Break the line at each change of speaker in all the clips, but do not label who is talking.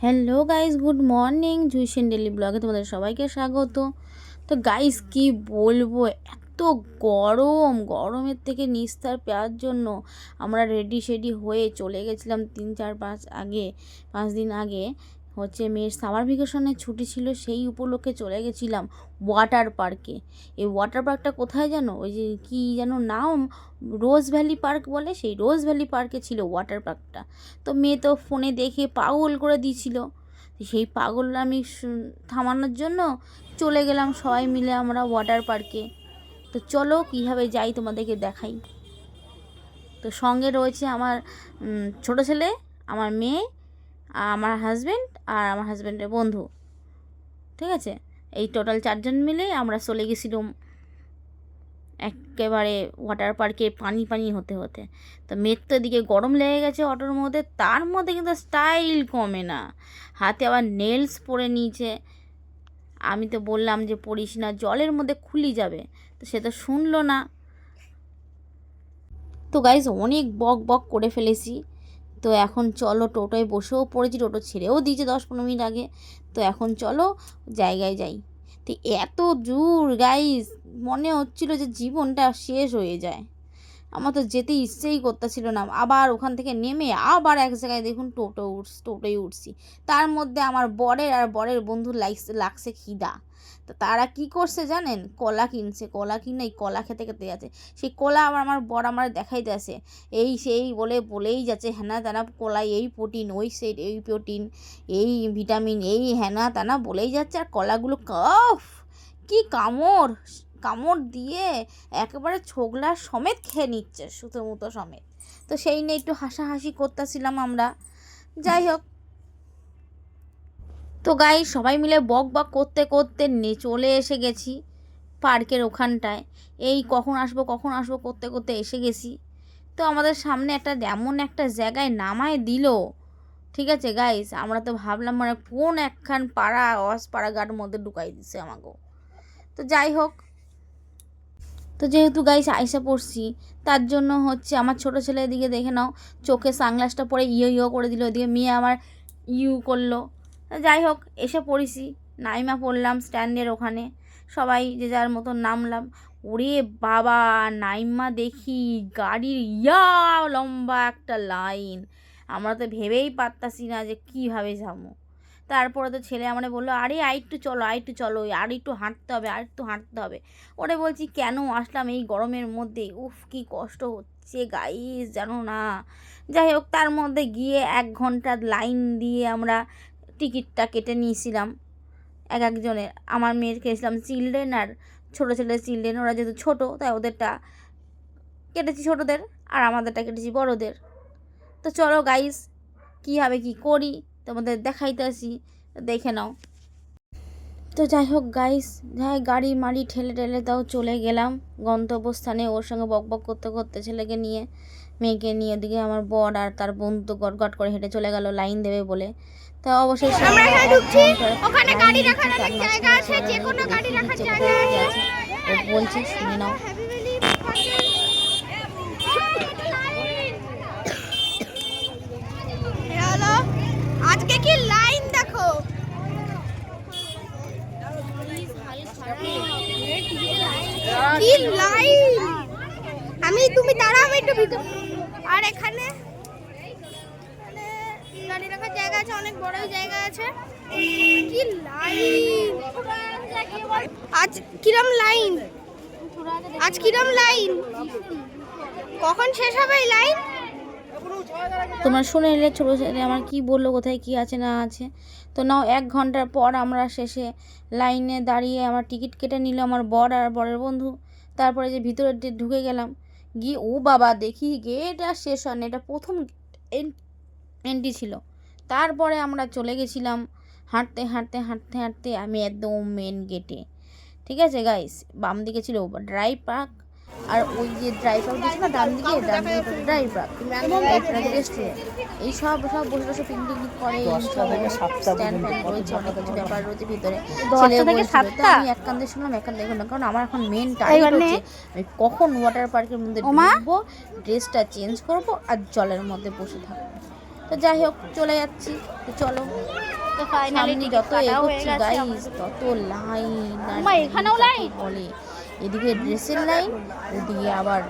Hello guys, good morning. জুইসেন daily ব্লগে তোমাদের সবাইকে স্বাগত। তো গাইস কি বলবো, এত গরমের থেকে নিস্তার পাওয়ার জন্য আমরা রেডি হয়ে চলে গেছিলাম 5 দিন আগে মেয়ের সামার ভ্যাকেশনের ছুটি ছিল, সেই উপলক্ষে চলে গেছিলাম ওয়াটার পার্কে। এই ওয়াটার পার্কটা কোথায় জানো? ওই যে কি যেন নাম, রোজ ভ্যালি পার্ক বলে, সেই রোজ ভ্যালি পার্কে ছিল ওয়াটার পার্কটা। তো মেয়ে তো ফোনে দেখে পাগল করে দিয়েছিল। সেই পাগল আমি থামানোর জন্য চলে গেলাম সবাই মিলে আমরা ওয়াটার পার্কে। তো চলো কীভাবে যাই তোমাদেরকে দেখাই। তো সঙ্গে রয়েছে আমার ছোট ছেলে, আমার মেয়ে, আমার হাজব্যান্ড আর আমার হাজব্যান্ডের বন্ধু। ঠিক আছে, এই টোটাল 4 জন মিলে আমরা চলে গেছিলাম একেবারে ওয়াটার পার্কে পানি হতে হতে। তো মেয়ের তো এদিকে গরম লেগে গেছে অটোর মধ্যে, তার মধ্যে কিন্তু স্টাইল কমে না, হাতে আবার নেলস পরে নিয়েছে। আমি তো বললাম যে পড়িস না, জলের মধ্যে খুলি যাবে, তো সে তো শুনলো না। তো গাইজ অনেক বক করে ফেলেছি। তো এখন চলো, টোটোয় বসেও পড়েছি, টোটো ছেড়েও দিয়েছে 10-15 মিনিট আগে। তো এখন চলো জায়গায় যাই। তো এত দূর গাইজ, মনে হচ্ছিল যে জীবনটা শেষ হয়ে যায়। আমার তো যেতে ইচ্ছেই করতেছিল না। আবার ওখান থেকে নেমে আবার এক জায়গায় দেখুন টোটোয় উঠছি। তার মধ্যে আমার বরের বন্ধুর লাগছে খিদা। তো তারা কি করছে জানেন? কলা কিনছে, কলা কিনে এই কলা খেতে আছে। সেই কলা আবার আমার বর আমার দেখাইতে আছে, এই সেই বলেই যাচ্ছে হ্যানা তানা, কলাই এই প্রোটিন, ওই সেই এই প্রোটিন, এই ভিটামিন, এই হ্যানা তানা বলেই যাচ্ছে। আর কলাগুলো কি কামড় দিয়ে একেবারে ছোগলা সমেত খেয়ে নিচ্ছে, সুতো সমেত। তো সেই নিয়ে একটু হাসাহাসি করতেছিলাম আমরা। যাই হোক, তো গাই সবাই মিলে বক করতে চলে এসে গেছি পার্কের ওখানটায়। এই কখন আসবো করতে এসে গেছি। তো আমাদের সামনে এমন একটা জায়গায় নামায় দিল। ঠিক আছে গাইস, আমরা তো ভাবলাম মানে কোন একখান পাড়াঘাট মধ্যে ঢুকাই দিছে আমাকেও। তো যাই হোক, তো যেহেতু গাইস আইসা পড়ছি, তার জন্য আমার ছোট ছেলে এদিকে দেখে নাও, চোখে সানগ্লাসটা পরে ইয়ো করে দিল, এদিকে মেয়ে আমার করলো। যাই হোক, এসে পড়েছি, নাইমা পড়লাম স্ট্যান্ডের ওখানে, সবাই যে যার মতো নামলাম। ওরে বাবা, নাইমা দেখি গাড়ির লম্বা একটা লাইন। আমরা তো ভেবেই পারতাছি না যে কীভাবে যাবো। তারপরে তো ছেলে আমার বললো, আরে আর একটু চলো আর একটু হাঁটতে হবে। ওরে বলছি কেন আসলাম এই গরমের মধ্যে, উফ কি কষ্ট হচ্ছে গাইস, জানো না। যাই হোক, তার মধ্যে গিয়ে 1 ঘন্টা লাইন দিয়ে আমরা টিকিটটা কেটে নিয়েছিলাম একজনের। আমার মেয়ের খেয়েছিলাম চিলড্রেন, আর ছোটো ছেলের চিলড্রেন, ওরা যেহেতু ছোটো তাই ওদেরটা কেটেছি ছোটোদের, আর আমাদেরটা কেটেছি বড়োদের। তো চলো গাইস কীভাবে কী করি তোমাদের দেখাইতেছি, দেখে নাও। তো যাই হোক গাইস, গাড়ি মাড়ি ঠেলে তাও চলে গেলাম গন্তব্যস্থানে। ওর সঙ্গে বক করতে ছেলেকে নিয়ে, মেয়েকে নিয়ে, ওদিকে আমার বর আর তার বন্ধু গট করে হেঁটে চলে গেল লাইন দেবে বলে। তা অবশ্যই ও বলছে, শুনে নাও।
আজকে কি লাইন দেখো, কি লাইন। তুমি দাঁড়াও, আমি একটু ভিতর। আর এখানে গাড়ি রাখার জায়গা আছে, অনেক বড়ই জায়গা আছে। কি লাইন আজ, কিরম লাইন আজ, কিরম লাইন, কখন শেষ হবে এই লাইন?
তোমরা শুনে নিলে ছোটো ছেলে আমার কি বললো, কোথায় কি আছে না আছে। তো নাও 1 ঘন্টার পর আমরা শেষে লাইনে দাঁড়িয়ে আমার টিকিট কেটে নিল আমার বর আর বরের বন্ধু। তারপরে যে ভিতরে ঢুকে গেলাম, গিয়ে ও বাবা দেখি গেট আর শেষ হয় না, এটা প্রথম এন্ট্রি ছিল। তারপরে আমরা চলে গেছিলাম হাঁটতে আমি একদম মেন গেটে। ঠিক আছে গাইস, বাম দিকে ছিল ড্রাই পার্ক, আর ওই যে ড্রাই পার্ক দিয়েছে না ডান দিকে ড্রাই পার্ক, এই সব বসে পিকনিক করে, অনেক কিছু ব্যাপার রয়েছে ভিতরে। আমি এক কান্দে শুনলাম, এক কান্দে দেখলাম, কারণ আমার এখন মেন টাইম হচ্ছে আমি কখন ওয়াটার পার্কের মধ্যে ঢুকবো, ড্রেসটা চেঞ্জ করবো আর জলের মধ্যে বসে থাকবো। তো যাই হোক চলে যাচ্ছি। তো চলো,
তো ফাইনালি
সামনে যত এগোচ্ছি গাইস তত লাইন।
মা, এখানেও লাইন?
বলে এদিকে ড্রেসের লাইন, ওদিকে আবার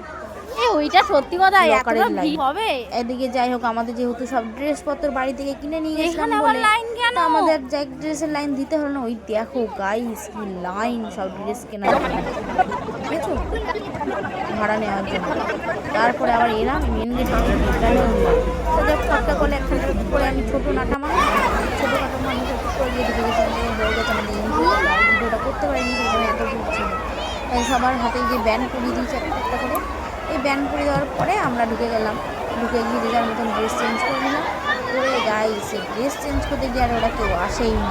ওইটা সত্যি কথা,
লকারের
এতটা
লাইন।
ভিড় হবে।
এদিকে যাই হোক আমাদের যেহেতু সব ড্রেসপত্র বাড়ি থেকে কিনে নিয়ে গেছিলাম
এখানে আবার
বলে
লাইন কেন?
তো আমাদের যে ড্রেসের লাইন দিতে হলো না। ওই দেখো গাইস কি লাইন সব ড্রেস কেনার জন্য, দেখেছো, ভাড়া নেওয়ার জন্য। তারপরে আবার এলাম মেন গেটে, এখানে উঠলাম। তো দেখ একটা করে একটা করে আমি ছোটো নাটা মানুষ, ছোটো খাটো মানুষ করে দিয়ে ঢুকে গেছিলাম। হয়ে গেছে আমাদের ভিডিওটা করতে পারিনি, সেখানে এত ভিড় ছিল। তাই সবার হাতে যে ব্যান্ড পরিয়ে দিয়েছে একটা একটা করে। এই ব্যান্ড পরিয়ে দেওয়ার পরে আমরা ঢুকে গেলাম। ঢুকে গিয়ে যে যার মতন ড্রেস চেঞ্জ করে নিলাম। করে গাইস ড্রেস চেঞ্জ করতে গিয়ে আর ওরা কেউ আসেই না।